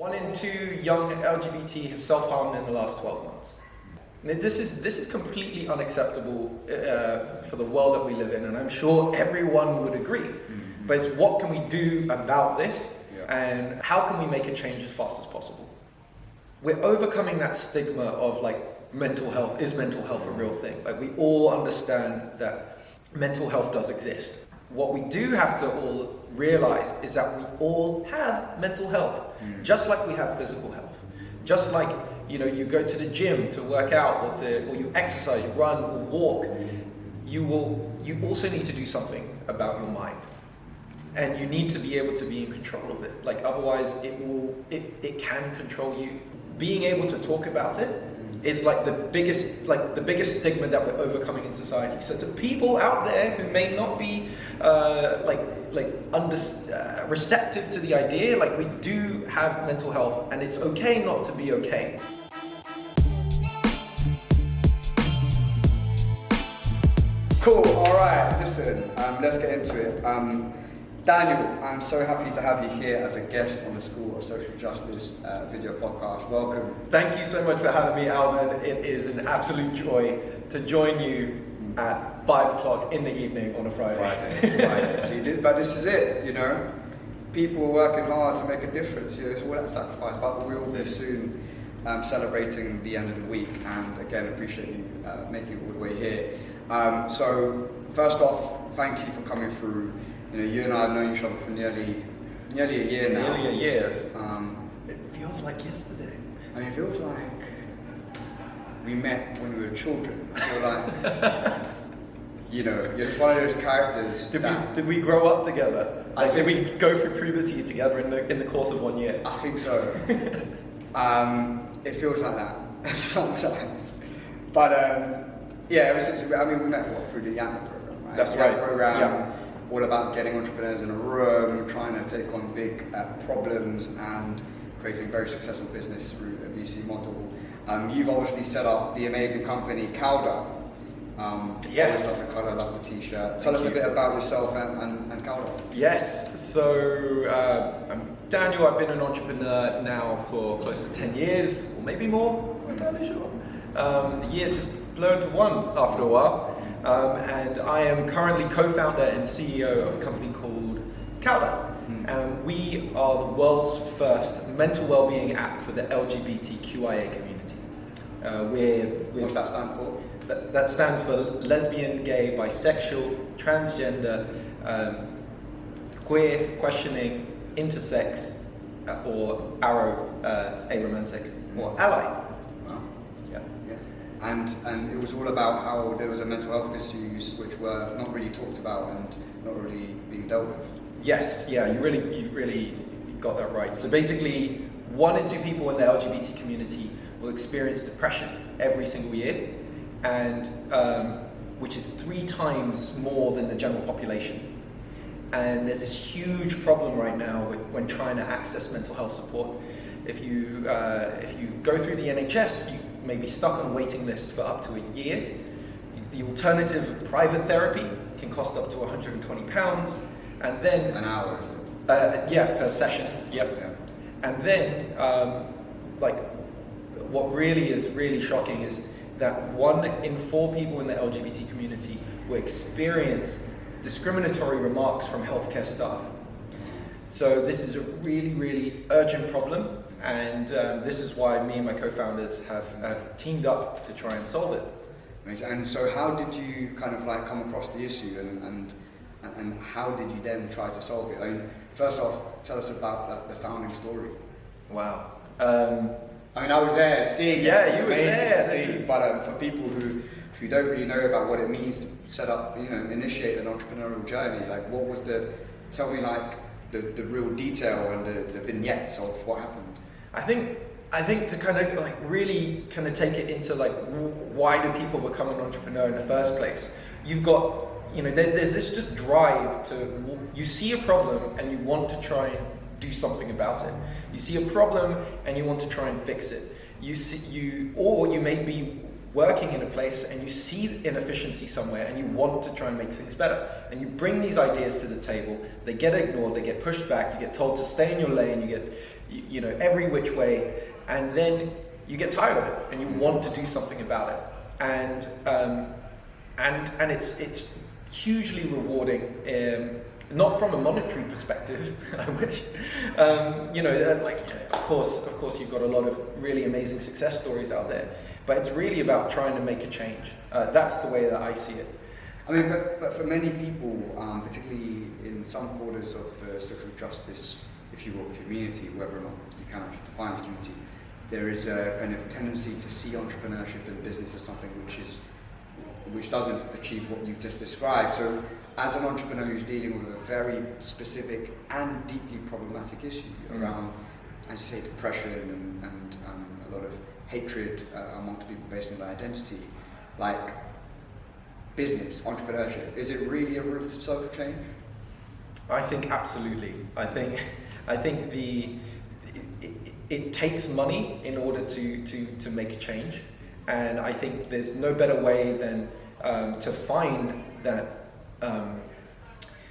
1 in 2 young LGBT have self-harmed in the last 12 months. Now, this is completely unacceptable for the world that we live in, and I'm sure everyone would agree. Mm-hmm. But it's what can we do about this, and how can we make a change as fast as possible? We're overcoming that stigma of like mental health. Is mental health a real thing? Like, we all understand that mental health does exist. What we do have to all realize is that we all have mental health, just like we have physical health. Just like, you know, you go to the gym to work out, or you exercise, you run or walk, you also need to do something about your mind. And you need to be able to be in control of it. Like, otherwise it can control you. Being able to talk about it is like the biggest stigma that we're overcoming in society. So to people out there who may not be receptive to the idea, like, we do have mental health, and it's okay not to be okay. Cool, all right, listen, let's get into it. Daniel, I'm so happy to have you here as a guest on the School of Social Justice video podcast. Welcome. Thank you so much for having me, Alvin. It is an absolute joy to join you at 5 o'clock in the evening on a Friday. See, but this is it, you know. People are working hard to make a difference. You know, it's all that sacrifice, but we will be soon celebrating the end of the week. And again, appreciate you making it all the way here. So first off, thank you for coming through. You know, you and I have known each other for nearly a year now. Nearly a year. It feels like yesterday. I mean, it feels like we met when we were children. I feel like, you know, you're just one of those characters. Did we grow up together? Like, did we so. Go through puberty together in the course of 1 year? I think so. It feels like that sometimes. But yeah, ever since we met through the YAMA program, right? That's the right. Program. Yeah. All about getting entrepreneurs in a room, trying to take on big problems and creating very successful business through a VC model. You've obviously set up the amazing company Kalda. Yes. I love the t-shirt. Tell us a bit about yourself and Kalda. Yes, so I'm Daniel. I've been an entrepreneur now for close to 10 years, or maybe more, I'm not entirely sure. The years just blown to one after a while. And I am currently co-founder and CEO of a company called Kalda. And we are the world's first mental well-being app for the LGBTQia community. What's that stand for? That stands for lesbian, gay, bisexual, transgender, queer, questioning, intersex, or aromantic, or ally. And it was all about how there was a mental health issues which were not really talked about and not really being dealt with. Yes, yeah, you really got that right. So basically, 1 in 2 people in the LGBT community will experience depression every single year, and which is 3 times more than the general population. And there's this huge problem right now when trying to access mental health support. If you go through the NHS, you may be stuck on a waiting list for up to a year. The alternative of private therapy can cost up to £120, and then an hour, is it? Yeah, per session. Yep. Yeah. And then, what really is shocking is that 1 in 4 people in the LGBT community will experience discriminatory remarks from healthcare staff. So this is a really urgent problem, and this is why me and my co-founders have teamed up to try and solve it. And so how did you kind of like come across the issue, and how did you then try to solve it? I mean, first off, tell us about the founding story. Wow. I mean, I was there seeing it. Yeah, It's you were amazing there. to see. But for people who don't really know about what it means to set up, initiate an entrepreneurial journey, like tell me like the real detail and the vignettes of what happened. I think to kind of like really kind of take it into like why do people become an entrepreneur in the first place? You've got, there's this just drive to, you see a problem and you want to try and do something about it. You see a problem and you want to try and fix it. Or you may be working in a place and you see inefficiency somewhere and you want to try and make things better. And you bring these ideas to the table, they get ignored, they get pushed back, you get told to stay in your lane, you get you know, every which way, and then you get tired of it and you want to do something about it. And it's hugely rewarding, not from a monetary perspective, I wish. You know, like, of course you've got a lot of really amazing success stories out there, but it's really about trying to make a change. That's the way that I see it. I mean, but for many people, particularly in some quarters of the social justice, if you will, community, whether or not you can actually define the community, there is a kind of tendency to see entrepreneurship and business as something which doesn't achieve what you've just described. So, as an entrepreneur who's dealing with a very specific and deeply problematic issue around, as you say, depression and a lot of hatred amongst people based on their identity, like business, entrepreneurship, is it really a route to social change? I think absolutely. I think it takes money in order to make a change, and I think there's no better way than to find that,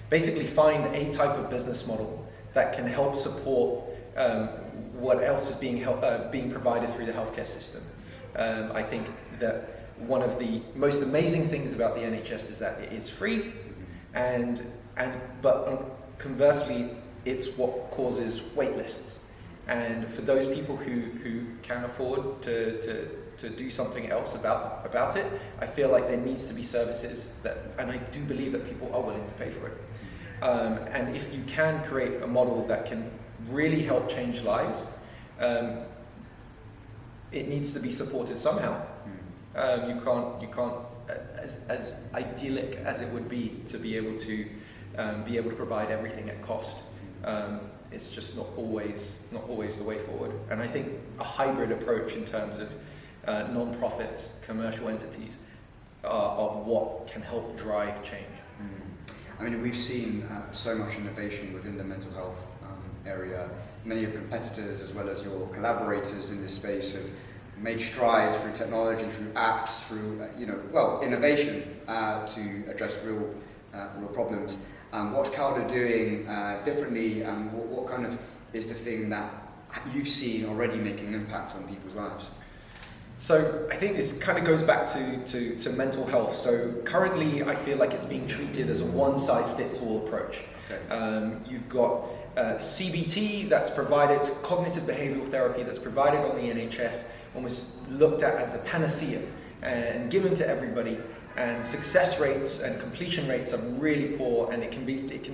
basically find a type of business model that can help support what else is being provided through the healthcare system. I think that one of the most amazing things about the NHS is that it is free, but conversely, it's what causes wait lists. And for those people who can afford to do something else about it, I feel like there needs to be services and I do believe that people are willing to pay for it. And if you can create a model that can really help change lives, it needs to be supported somehow. You can't, as idyllic as it would be to be able to provide everything at cost. It's just not always the way forward. And I think a hybrid approach in terms of non-profits, commercial entities, are what can help drive change. I mean, we've seen so much innovation within the mental health area. Many of your competitors, as well as your collaborators in this space, have made strides through technology, through apps, through innovation to address real problems. What's Kalda doing differently, and what kind of is the thing that you've seen already making an impact on people's lives? So I think this kind of goes back to mental health. So currently I feel like it's being treated as a one-size-fits-all approach. Okay. You've got CBT that's provided, cognitive behavioural therapy that's provided on the NHS, almost looked at as a panacea and given to everybody. And success rates and completion rates are really poor, and it can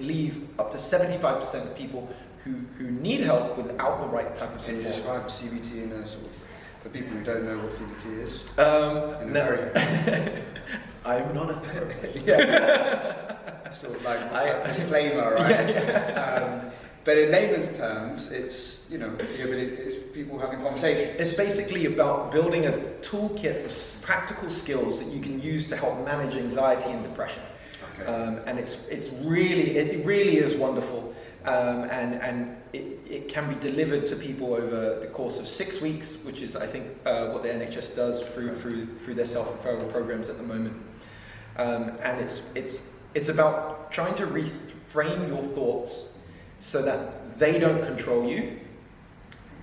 leave up to 75% of people who need help without the right type of support. Can you describe CBT in a sort of, for people who don't know what CBT is? I'm not a therapist. Yeah. Sort of like that disclaimer, right? Yeah. But in layman's terms, it's it's people having conversation. It's basically about building a toolkit of practical skills that you can use to help manage anxiety and depression. Okay. And it really is wonderful, and it can be delivered to people over the course of 6 weeks, which is I think what the NHS does through their self-referral programs at the moment. And it's about trying to reframe your thoughts so that they don't control you,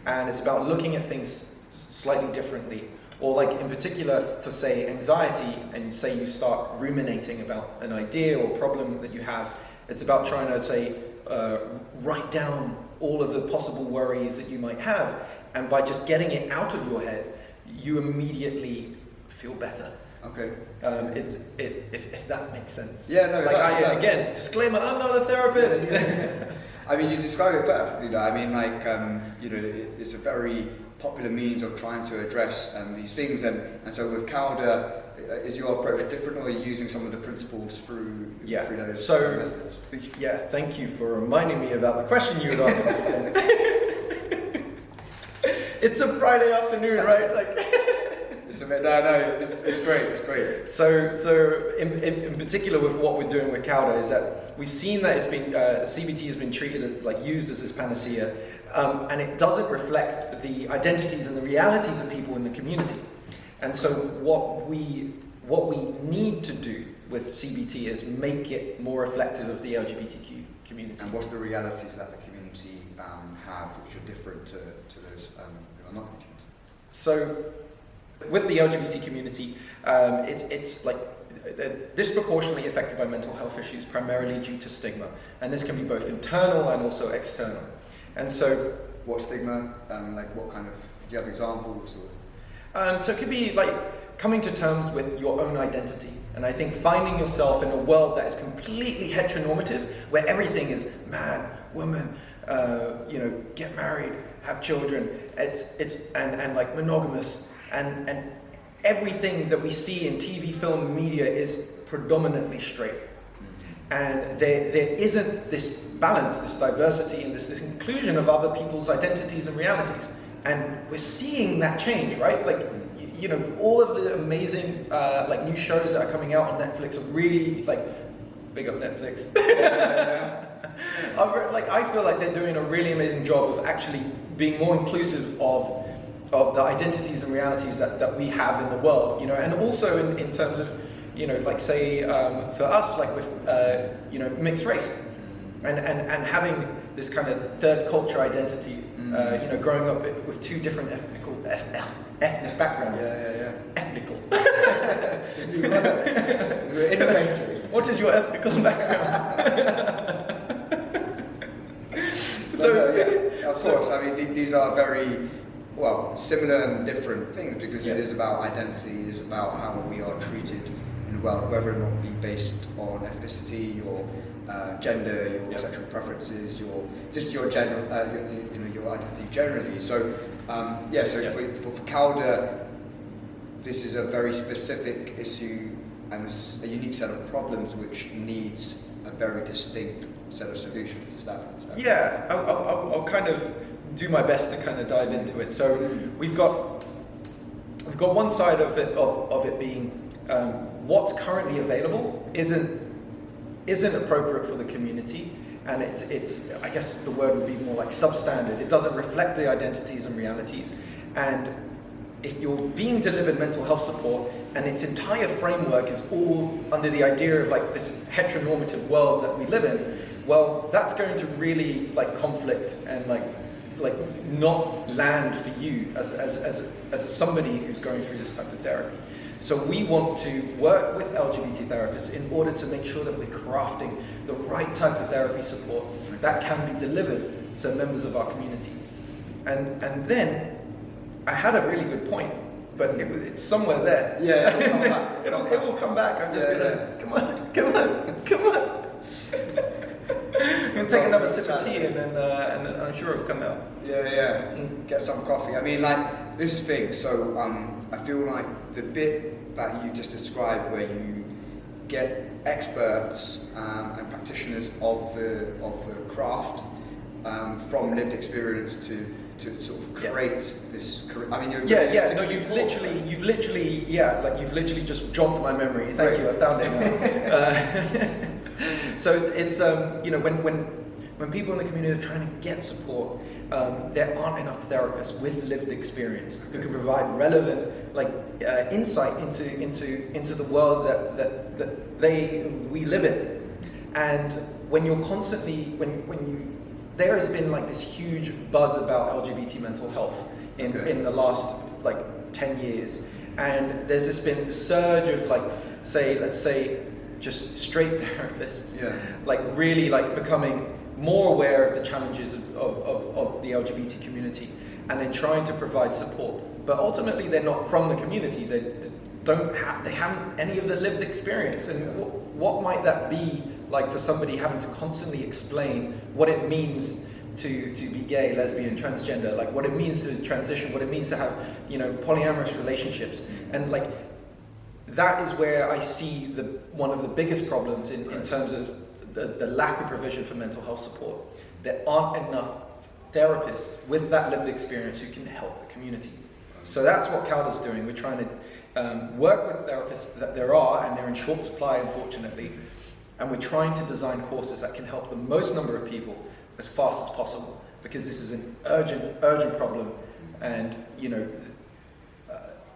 and it's about looking at things slightly differently. Or like in particular for say anxiety, and say you start ruminating about an idea or problem that you have, it's about trying to say write down all of the possible worries that you might have, and by just getting it out of your head, you immediately feel better. Okay. If that makes sense. Yeah, no. Again, disclaimer: I'm not a therapist. Yeah. I mean, you describe it perfectly. I mean, it's a very popular means of trying to address these things, and so with Kalda, is your approach different, or are you using some of the principles through those methods? Yeah, thank you for reminding me about the question you had asked me just then. It's a Friday afternoon, right? It's great. It's great. So in particular with what we're doing with Kalda is that we've seen that it's been CBT has been treated used as this panacea, and it doesn't reflect the identities and the realities of people in the community. And so what we need to do with CBT is make it more reflective of the LGBTQ community. And what's the realities that the community have which are different to those who are not in the community? So, with the LGBT community, it's like disproportionately affected by mental health issues, primarily due to stigma, and this can be both internal and also external. And so, what stigma? Like what kind of? Do you have examples? Or? So it could be like coming to terms with your own identity, and I think finding yourself in a world that is completely heteronormative, where everything is man, woman, get married, have children. It's like monogamous, and everything that we see in TV, film, media is predominantly straight. And there isn't this balance, this diversity, and this inclusion of other people's identities and realities. And we're seeing that change, right? Like, all of the amazing new shows that are coming out on Netflix are really big up Netflix. I feel like they're doing a really amazing job of actually being more inclusive of the identities and realities that we have in the world, and also in terms of, for us, with mixed race, and having this kind of third culture identity, growing up with two different ethnic backgrounds. Yeah. Ethnical. We're innovative. What is your ethnical background? Of course. I mean, these are very similar and different things, because it is about identity, it is about how we are treated in the world, whether or not be based on ethnicity, your gender, your sexual preferences, your general, your identity generally. So, for Kalda, this is a very specific issue and a unique set of problems which needs a very distinct set of solutions. Is that yeah, I'll kind of do my best to kind of dive into it. So we've got one side of it being what's currently available isn't appropriate for the community, and it's I guess the word would be more like substandard. It doesn't reflect the identities and realities. And if you're being delivered mental health support and its entire framework is all under the idea of this heteronormative world that we live in, well, that's going to really conflict and not land for you as somebody who's going through this type of therapy. So we want to work with LGBT therapists in order to make sure that we're crafting the right type of therapy support that can be delivered to members of our community. And then I had a really good point, but it's somewhere there. Yeah, it will come back. I'm just gonna come on. I'm gonna take another sip of tea and then I'm sure it'll come out. Yeah. Get some coffee. I mean, this thing. So I feel like the bit that you just described, where you get experts and practitioners of the craft from lived experience to sort of create this career. I mean, you've literally just jogged my memory. Thank you. I found it now. So it's when people in the community are trying to get support, there aren't enough therapists with lived experience who can provide relevant insight into the world that we live in. And when you're constantly there has been this huge buzz about LGBT mental health in the last 10 years, and there's this been surge of let's say just straight therapists, really becoming more aware of the challenges of the LGBT community, and then trying to provide support. But ultimately, they're not from the community. They haven't any of the lived experience. And what might that be like for somebody having to constantly explain what it means to be gay, lesbian, transgender, what it means to transition, what it means to have polyamorous relationships, and that is where I see one of the biggest problems in terms of the lack of provision for mental health support. There aren't enough therapists with that lived experience who can help the community. So that's what Kalda's doing. We're trying to work with therapists that there are, and they're in short supply, unfortunately, and we're trying to design courses that can help the most number of people as fast as possible, because this is an urgent problem, and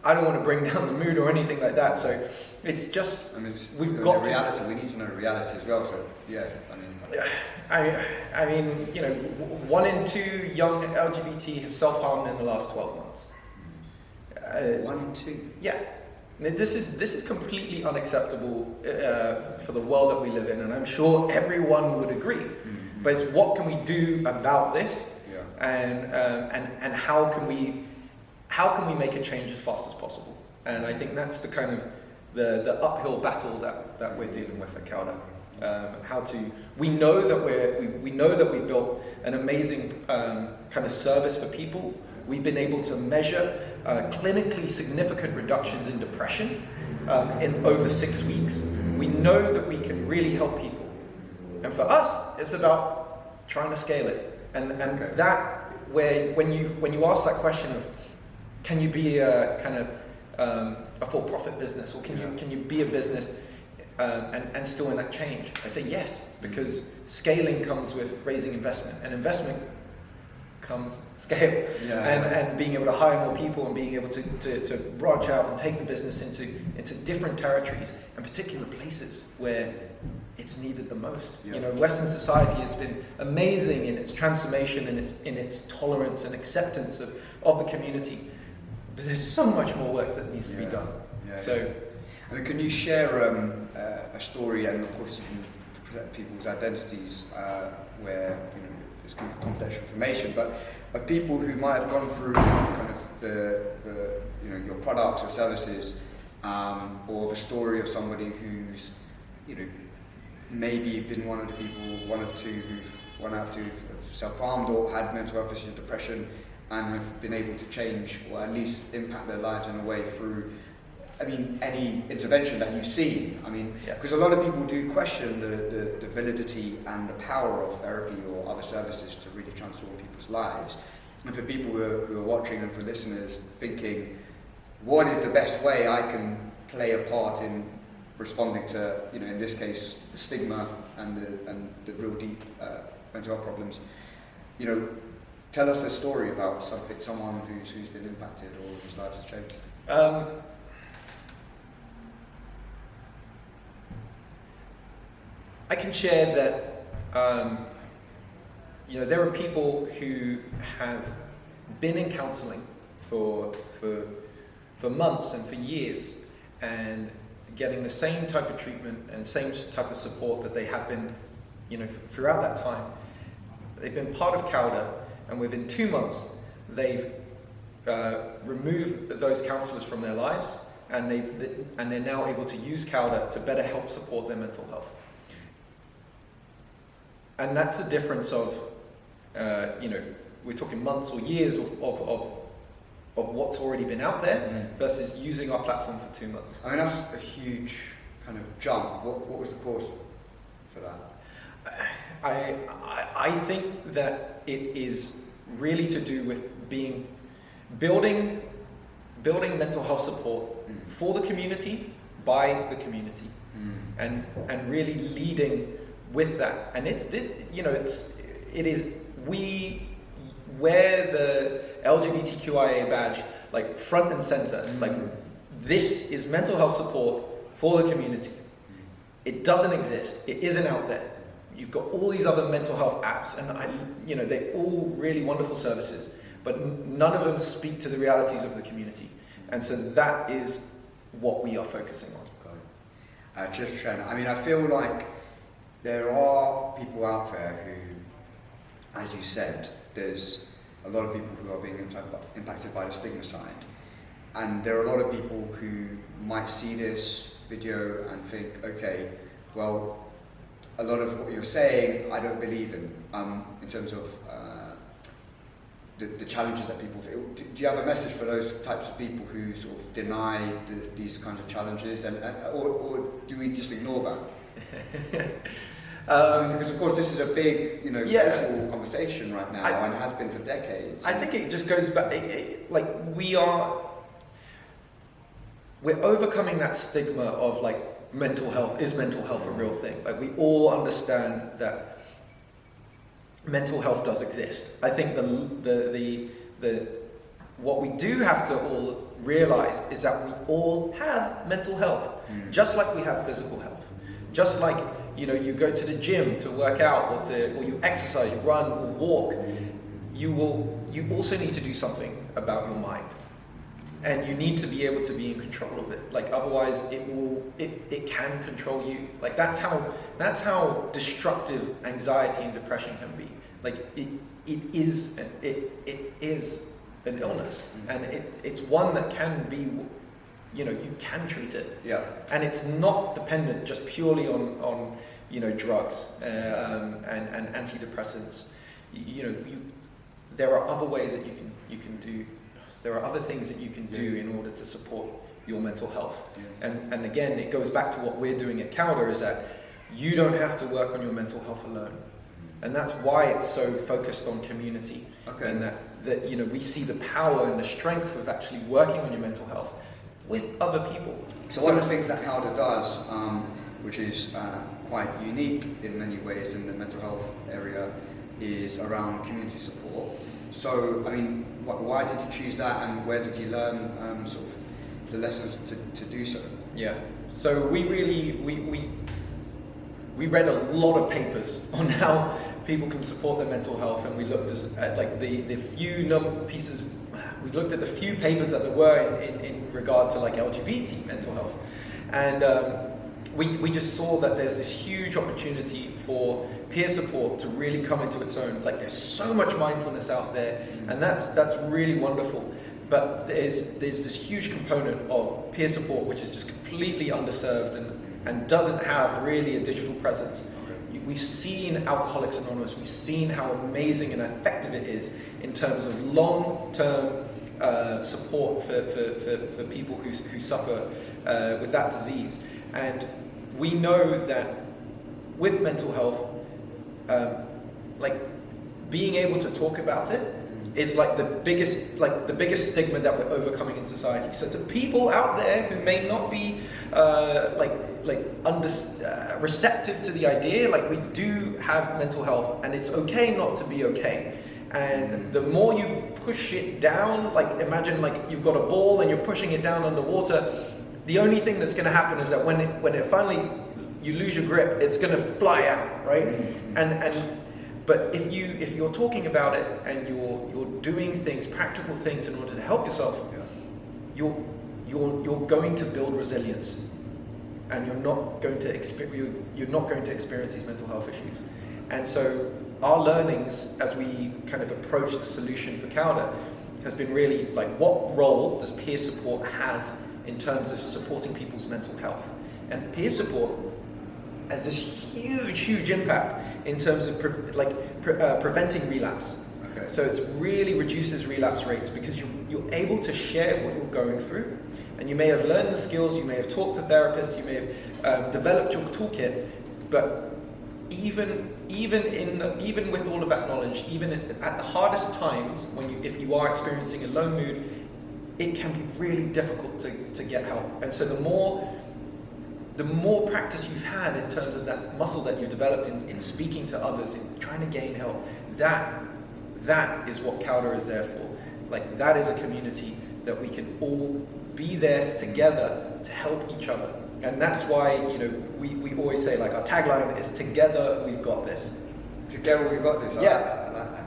I don't want to bring down the mood or anything like that. So it's just, I mean, we've got the reality. We need to know the reality as well. So yeah, I mean, you know, 1 in 2 young LGBT have self-harmed in the last 12 months. 1 in 2. Yeah. This is completely unacceptable for the world that we live in, and I'm sure everyone would agree. Mm-hmm. But it's what can we do about this, Yeah. and how can we make a change as fast as possible? And I think that's the kind of the uphill battle that we're dealing with at Kalda. We know that we've built an amazing kind of service for people. We've been able to measure clinically significant reductions in depression in over 6 weeks. We know that we can really help people. And for us, it's about trying to scale it. And Okay. that, when you ask that question of, can you be a kind of a for-profit business, or can you be a business and still in that change? I say yes, because scaling comes with raising investment, and investment comes scale, and being able to hire more people, and being able to branch out and take the business into different territories, and particular places where it's needed the most. Yeah. You know, Western society has been amazing in its transformation and in its tolerance and acceptance of the community, but there's so much more work that needs to be done. I mean, can you share a story, and of course you can protect people's identities where, you know, it's confidential information, but of people who might have gone through kind of the you know, your products or services, or of a story of somebody who's, you know, maybe been one of the people, one of two who've self-harmed or had mental health issues, depression, and have been able to change or at least impact their lives in a way through, I mean, any intervention that you've seen. I mean, because a lot of people do question the validity and the power of therapy or other services to really transform people's lives. And for people who are watching, and for listeners thinking, what is the best way I can play a part in responding to, you know, in this case, the stigma and the real deep mental health problems? You know, tell us a story about someone who's been impacted or whose lives has changed. I can share that, you know, there are people who have been in counselling for months and for years, and getting the same type of treatment and same type of support that they have been, you know, throughout that time. They've been part of Kalda, and within 2 months, they've removed those counsellors from their lives, and they're now able to use Kalda to better help support their mental health. And that's the difference of, you know, we're talking months or years of what's already been out there versus using our platform for 2 months. I mean, that's a huge kind of jump. What was the cause for that? I think that it is really to do with building mental health support for the community, by the community, and really leading with that. And it is we wear the LGBTQIA badge like front and center. Like, this is mental health support for the community. It doesn't exist. It isn't out there. You've got all these other mental health apps, and they're all really wonderful services, but none of them speak to the realities of the community. And so that is what we are focusing on. Just for sharing. I mean, I feel like there are people out there who, as you said, there's a lot of people who are being impacted by the stigma side. And there are a lot of people who might see this video and think, okay, well, a lot of what you're saying, I don't believe in terms of the challenges that people feel. Do you have a message for those types of people who sort of deny these kinds of challenges, or do we just ignore that? Because of course this is a big, social conversation right now, and has been for decades. I think it just goes back, we're overcoming that stigma of mental health. Is mental health a real thing? We all understand that mental health does exist. I think the what we do have to all realize is that we all have mental health, just like we have physical health. Just like, you know, you go to the gym to work out, or you exercise, you run or walk, you also need to do something about your mind. And you need to be able to be in control of it. Like, otherwise it can control you. Like, that's how destructive anxiety and depression can be. Like, it is an illness, and it's one that can be, you know, you can treat it. Yeah. And it's not dependent just purely on you know, drugs and antidepressants. There are other ways that you can do. There are other things that you can do in order to support your mental health. Yeah. And again, it goes back to what we're doing at Kalda, is that you don't have to work on your mental health alone. And that's why it's so focused on community. Okay. And that you know, we see the power and the strength of actually working on your mental health with other people. So one of the things that Kalda does, which is quite unique in many ways in the mental health area, is around community support. So, I mean, why did you choose that, and where did you learn sort of the lessons to do so? Yeah. So we read a lot of papers on how people can support their mental health, and we looked at like the few pieces. We looked at the few papers that there were in regard to like LGBT mental health, and we just saw that there's this huge opportunity for peer support to really come into its own. Like, there's so much mindfulness out there, and that's really wonderful. But there's this huge component of peer support which is just completely underserved and doesn't have really a digital presence. We've seen Alcoholics Anonymous, we've seen how amazing and effective it is in terms of long-term support for people who suffer with that disease. And we know that with mental health, like, being able to talk about it is like the biggest stigma that we're overcoming in society. So to people out there who may not be receptive to the idea, like, we do have mental health, and it's okay not to be okay. And the more you push it down, like, imagine like you've got a ball and you're pushing it down underwater. The only thing that's going to happen is that when it finally, you lose your grip, it's going to fly out, right? But if you're talking about it and you're doing things, practical things, in order to help yourself, you're going to build resilience, and you're not going to experience these mental health issues. And so our learnings as we kind of approach the solution for Kalda has been really like, what role does peer support have in terms of supporting people's mental health? And peer support has this huge impact in terms of preventing relapse. Okay. So it really reduces relapse rates, because you're able to share what you're going through, and you may have learned the skills, you may have talked to therapists, you may have developed your toolkit, but even with all of that knowledge, even at the hardest times, if you are experiencing a low mood, it can be really difficult to get help. And so the more practice you've had in terms of that muscle that you've developed in speaking to others, in trying to gain help, that is what Kalda is there for. Like, that is a community that we can all be there together to help each other. And that's why, you know, we always say, like, our tagline is, together we've got this. Together we've got this. Yeah. I like that.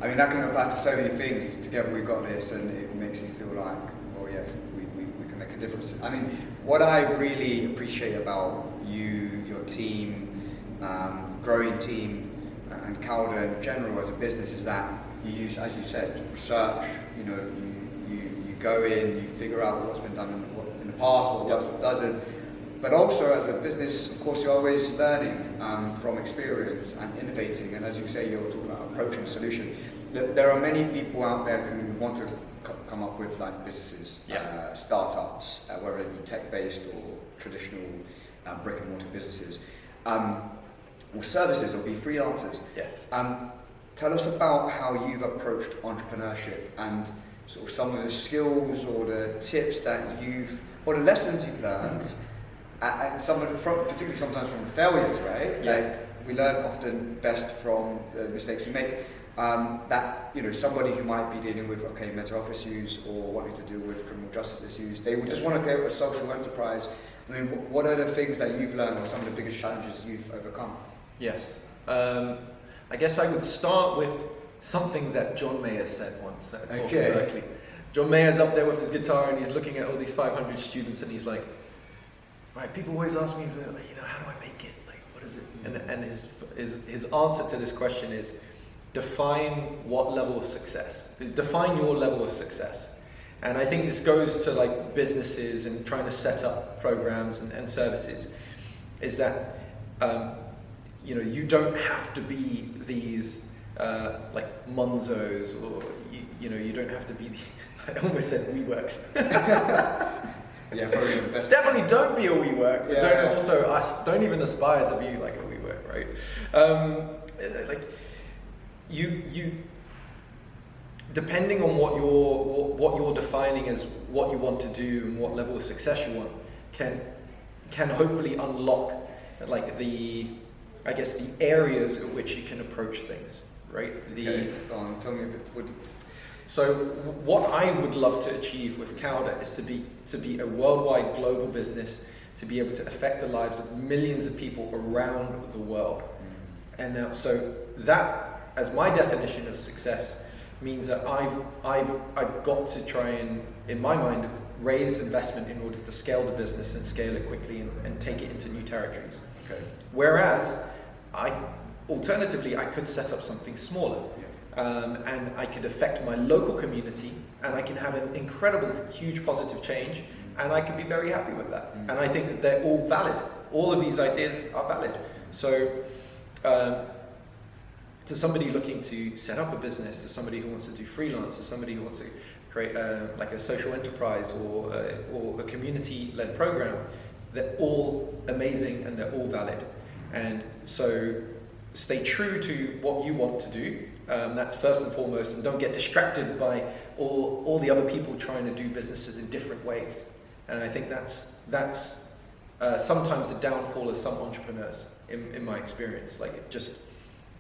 I mean, that can apply to so many things. Together we've got this, and it makes you feel like, well, yeah, we can make a difference. I mean, what I really appreciate about you, your team, growing team, and Kalda in general as a business, is that you use, as you said, research. You know, you go in, you figure out what's been done in the past, what works, what doesn't. But also, as a business, of course, you're always learning from experience and innovating. And as you say, you're talking about approaching a solution. There are many people out there who want to come up with like businesses, startups, whether it be tech-based or traditional brick and mortar businesses, or services, or be freelancers. Yes. Tell us about how you've approached entrepreneurship, and sort of some of the skills or the tips that or the lessons you've learned, and particularly sometimes from failures, right? Yeah. Like, we learn often best from the mistakes we make. that, you know, somebody who might be dealing with, mental health issues or wanting to deal with criminal justice issues, they would just want to create a social enterprise. I mean, what are the things that you've learned or some of the biggest challenges you've overcome? Yes. I guess I would start with something that John Mayer said once. Correctly. John Mayer's up there with his guitar and he's looking at all these 500 students and he's like, right, people always ask me, you know, how do I make it? Like, what is it? And his answer to this question is, define what level of success. Define your level of success. And I think this goes to like businesses and trying to set up programs and services, is that, you know, you don't have to be these like Monzos, or you know, you don't have to be I almost said WeWorks. Yeah, probably the best. Definitely don't be a WeWork. Yeah, Don't even aspire to be like a WeWork, right? Like you depending on what you're defining as what you want to do and what level of success you want, can hopefully unlock like the areas at which you can approach things, right? Go on, tell me a bit. So what I would love to achieve with Kalda is to be a worldwide global business, to be able to affect the lives of millions of people around the world. And now, so that, as my definition of success, means that I've got to try and, in my mind, raise investment in order to scale the business and scale it quickly and take it into new territories. Okay. Whereas, alternatively, I could set up something smaller. Yeah. And I could affect my local community, and I can have an incredible, huge positive change, and I could be very happy with that. And I think that they're all valid. All of these ideas are valid. So, to somebody looking to set up a business, to somebody who wants to do freelance, to somebody who wants to create like a social enterprise or a community-led program, they're all amazing and they're all valid. And so, stay true to what you want to do. That's first and foremost, and don't get distracted by all the other people trying to do businesses in different ways. And I think that's sometimes the downfall of some entrepreneurs, in my experience. Like, it just,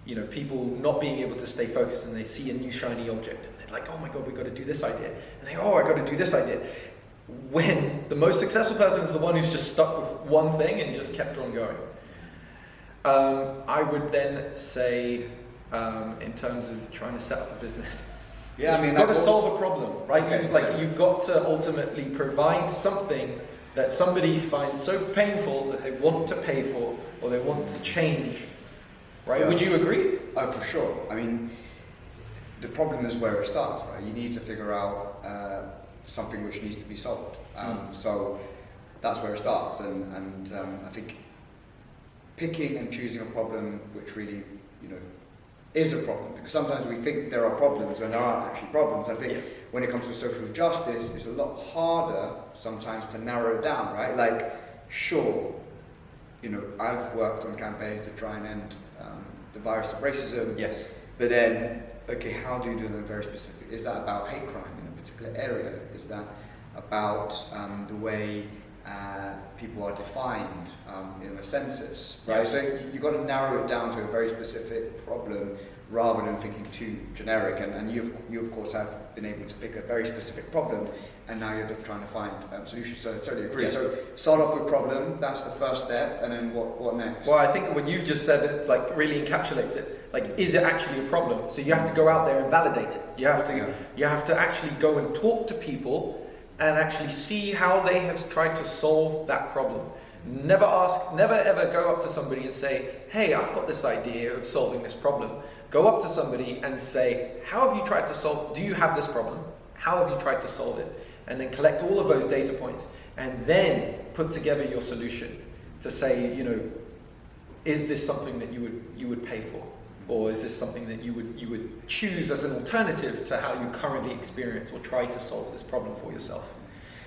you know, people not being able to stay focused, and they see a new shiny object and they're like, oh my god, we've got to do this idea, and they, oh, I got to do this idea. When the most successful person is the one who's just stuck with one thing and just kept on going. I would then say, in terms of trying to set up a business, you've got to solve a problem, right? Okay. You've got to ultimately provide something that somebody finds so painful that they want to pay for, or they want to change, right? Yeah. Would you agree? Oh, for sure. I mean, the problem is where it starts, right? You need to figure out something which needs to be solved. So that's where it starts, and I think picking and choosing a problem which really, you know, is a problem, because sometimes we think there are problems when there aren't actually problems. I think when it comes to social justice, it's a lot harder sometimes to narrow it down, right? Like, sure, you know, I've worked on campaigns to try and end the virus of racism. Yes. But then, okay, how do you do them very specific? Is that about hate crime in a particular area? Is that about the way people are defined in a census, right? Yeah. So you've got to narrow it down to a very specific problem rather than thinking too generic. And you of course have been able to pick a very specific problem, and now you're trying to find solutions. So I totally agree. Yeah. So start off with problem. That's the first step, and then what next? Well, I think what you've just said, it like really encapsulates it. Like, is it actually a problem? So you have to go out there and validate it. You have to actually go and talk to people and actually see how they have tried to solve that problem. Never ever go up to somebody and say, hey, I've got this idea of solving this problem. Go up to somebody and say, how have you tried to solve, do you have this problem? How have you tried to solve it? And then collect all of those data points, and then put together your solution to say, you know, is this something that you would pay for? Or is this something that you would choose as an alternative to how you currently experience or try to solve this problem for yourself?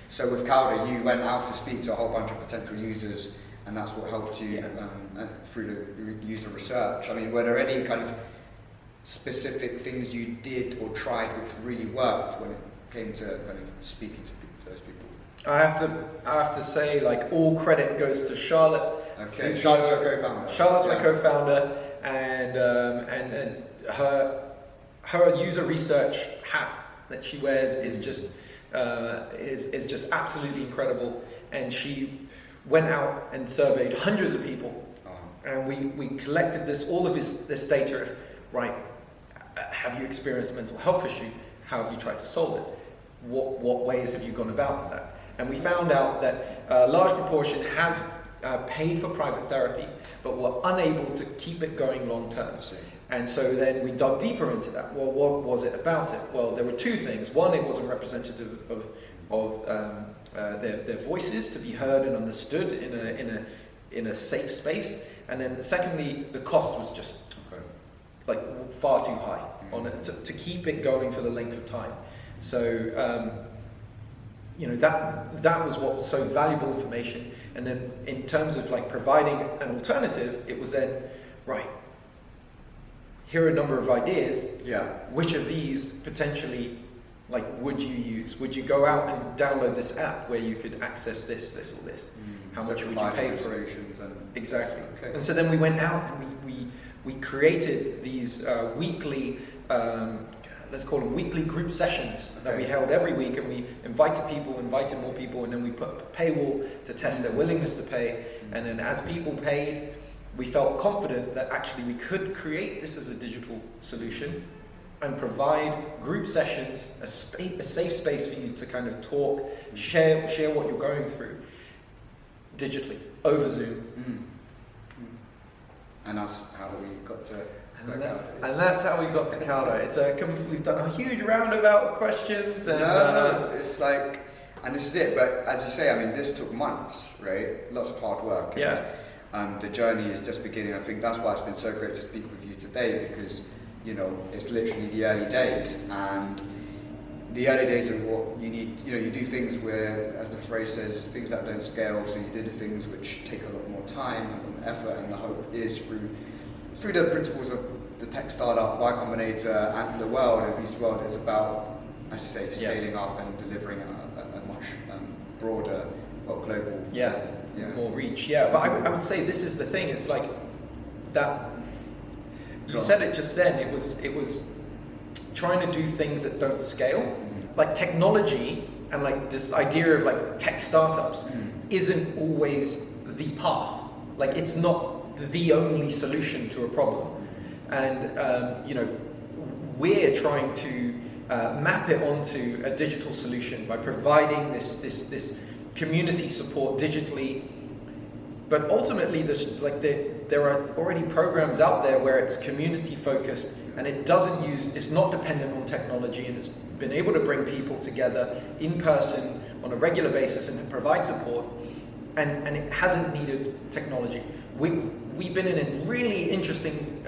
So with Kalda, you went out to speak to a whole bunch of potential users, and that's what helped you through the user research. I mean, were there any kind of specific things you did or tried which really worked when it came to kind of speaking to those people? I have to say, like, all credit goes to Charlotte. Okay, Charlotte's your co-founder. Charlotte's my co-founder, and her her user research hat that she wears is just absolutely incredible. And she went out and surveyed hundreds of people, and we collected all of this data of, right, have you experienced a mental health issue? How have you tried to solve it? What ways have you gone about that? And we found out that a large proportion have paid for private therapy, but were unable to keep it going long term. And so then we dug deeper into that. Well, what was it about it? Well, there were two things. One, it wasn't representative of their voices to be heard and understood in a safe space. And then secondly, the cost was just like far too high on it to keep it going for the length of time. So that was what was so valuable information. And then in terms of like providing an alternative, it was then, right, here are a number of ideas. Yeah. Which of these potentially would you use? Would you go out and download this app where you could access this, or this? How much would you pay for it? Exactly. Okay. And so then we went out and we created these weekly, let's call them weekly group sessions that we held every week, and we invited more people, and then we put a paywall to test their willingness to pay. And then as people paid, we felt confident that actually we could create this as a digital solution and provide group sessions, a safe space for you to kind of talk, share what you're going through digitally over Zoom. And that's how we got to. And that's how we got to Kalda. We've done a huge roundabout of questions. And, no, it's like, and this is it. But as you say, I mean, this took months, right? Lots of hard work. Yeah. And the journey is just beginning. I think that's why it's been so great to speak with you today, because it's literally the early days, and the early days of what you need. You do things where, as the phrase says, things that don't scale. So you do the things which take a lot more time and effort, and the hope is through the principles of the tech startup, Y Combinator, and the world, and Beast World, it's about, as you say, scaling up and delivering a much broader, global. More reach. Yeah, but I would say this is the thing. It's like that. You said it just then. It was trying to do things that don't scale, like technology, and like this idea of like tech startups isn't always the path. Like it's not the only solution to a problem, and we're trying to map it onto a digital solution by providing this community support digitally. But ultimately, there are already programs out there where it's community focused, and it's not dependent on technology, and it's been able to bring people together in person on a regular basis and to provide support, and it hasn't needed technology. We've been in a really interesting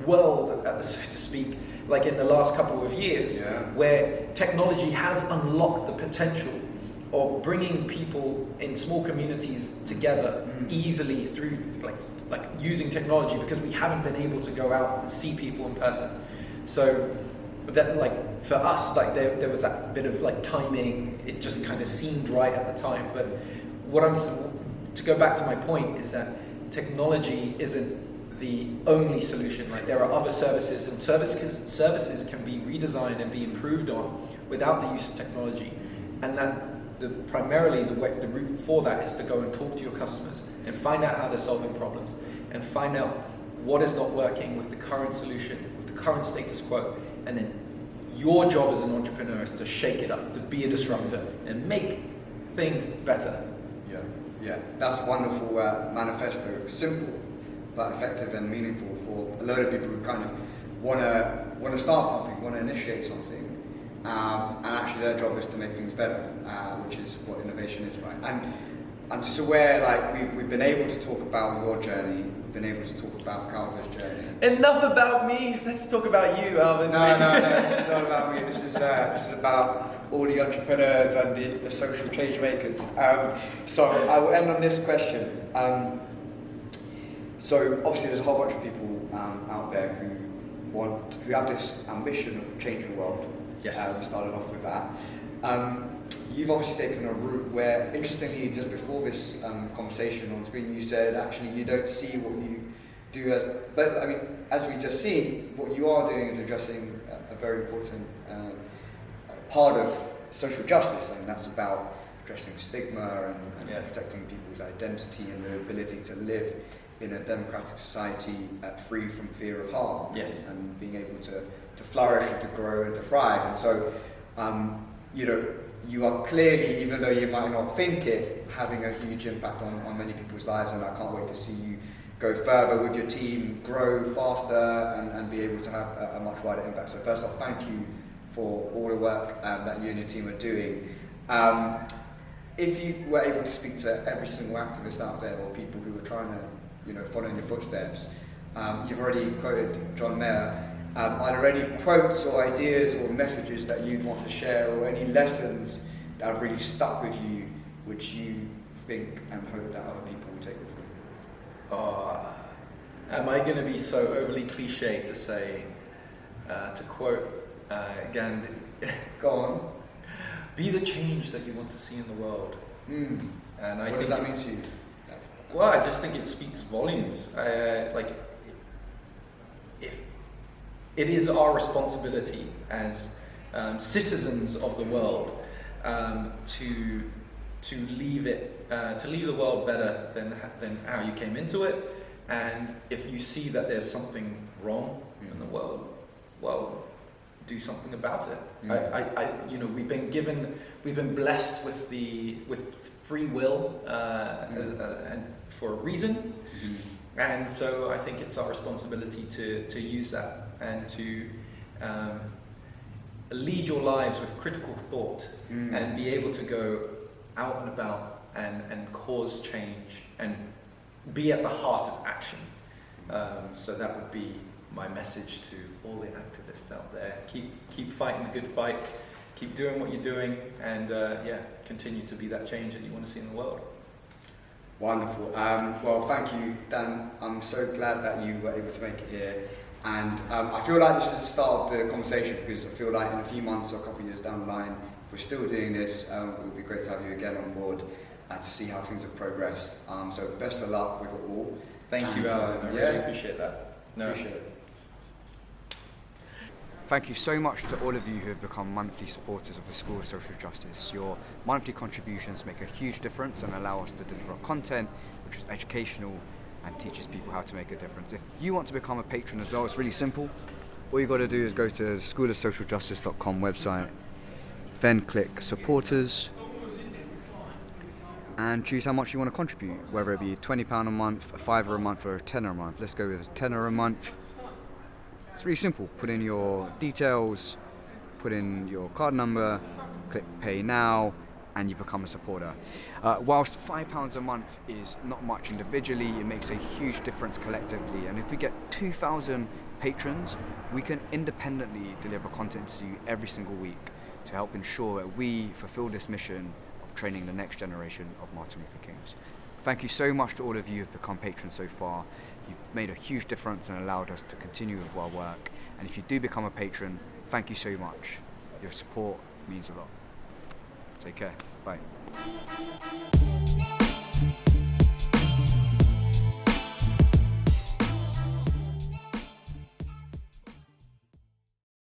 world, so to speak, like in the last couple of years, where technology has unlocked the potential of bringing people in small communities together easily through like using technology, because we haven't been able to go out and see people in person. So that, like, for us, like there was that bit of like timing, it just kind of seemed right at the time. But to go back to my point is that technology isn't the only solution. Like there are other services, and services can be redesigned and be improved on without the use of technology. And that primarily the route for that is to go and talk to your customers and find out how they're solving problems, and find out what is not working with the current solution, with the current status quo. And then your job as an entrepreneur is to shake it up, to be a disruptor and make things better. Yeah, that's a wonderful manifesto. Simple, but effective and meaningful for a load of people who kind of want to start something, want to initiate something. And actually their job is to make things better, which is what innovation is, right? And I'm just aware, like, we've been able to talk about your journey, we've been able to talk about Kalda's journey. Enough about me, let's talk about you, Alvin. No, this is not about me, this is about all the entrepreneurs and the social change makers. So I will end on this question. So obviously there's a whole bunch of people out there who have this ambition of changing the world. Yes. We started off with that. You've obviously taken a route where, interestingly, just before this conversation on screen, you said actually you don't see what do as. But I mean, as we just seen, what you are doing is addressing a very important part of social justice, and that's about addressing stigma and protecting people's identity and their ability to live in a democratic society free from fear of harm, Yes. and being able to flourish and to grow and to thrive. And so, you know, you are clearly, even though you might not think it, having a huge impact on many people's lives, and I can't wait to see you go further with your team, grow faster, and be able to have a much wider impact. So first off, thank you for all the work that you and your team are doing. If you were able to speak to every single activist out there, or people who are trying to, you know, follow in your footsteps, you've already quoted John Mayer. Are there any quotes or ideas or messages that you'd want to share, or any lessons that have really stuck with you, which you think and hope that other people will take with you? Am I going to be so overly cliche to say, to quote Gandhi? Go on. Be the change that you want to see in the world. Mm. And I What think does that mean to you? Well, I just think it speaks volumes. Like, if it is our responsibility as citizens of the world to leave the world better than how you came into it. And if you see that there's something wrong in the world, well, do something about it. You know, we've been blessed with free will and for a reason, and so I think it's our responsibility to use that and to lead your lives with critical thought and be able to go out and about and cause change and be at the heart of action. So that would be my message to all the activists out there. Keep fighting the good fight, keep doing what you're doing, and continue to be that change that you want to see in the world. Wonderful. Well, thank you, Dan. I'm so glad that you were able to make it here. And I feel like this is the start of the conversation, because I feel like in a few months or a couple of years down the line, if we're still doing this, it would be great to have you again on board to see how things have progressed. So best of luck with it all. Thank you, Alan. I really appreciate that. Appreciate it. Thank you so much to all of you who have become monthly supporters of the School of Social Justice. Your monthly contributions make a huge difference and allow us to deliver content which is educational and teaches people how to make a difference. If you want to become a patron as well, it's really simple. All you got to do is go to the schoolofsocialjustice.com website, then click supporters, and choose how much you want to contribute, whether it be £20 a month, a £5 a month, or a £10 a month. Let's go with a £10 a month. It's really simple. Put in your details, put in your card number, click pay now, and you become a supporter. Whilst £5 a month is not much individually, it makes a huge difference collectively. And if we get 2,000 patrons, we can independently deliver content to you every single week to help ensure that we fulfill this mission of training the next generation of Martin Luther Kings. Thank you so much to all of you who have become patrons so far. You've made a huge difference and allowed us to continue with our work. And if you do become a patron, thank you so much. Your support means a lot. Take care. Bye.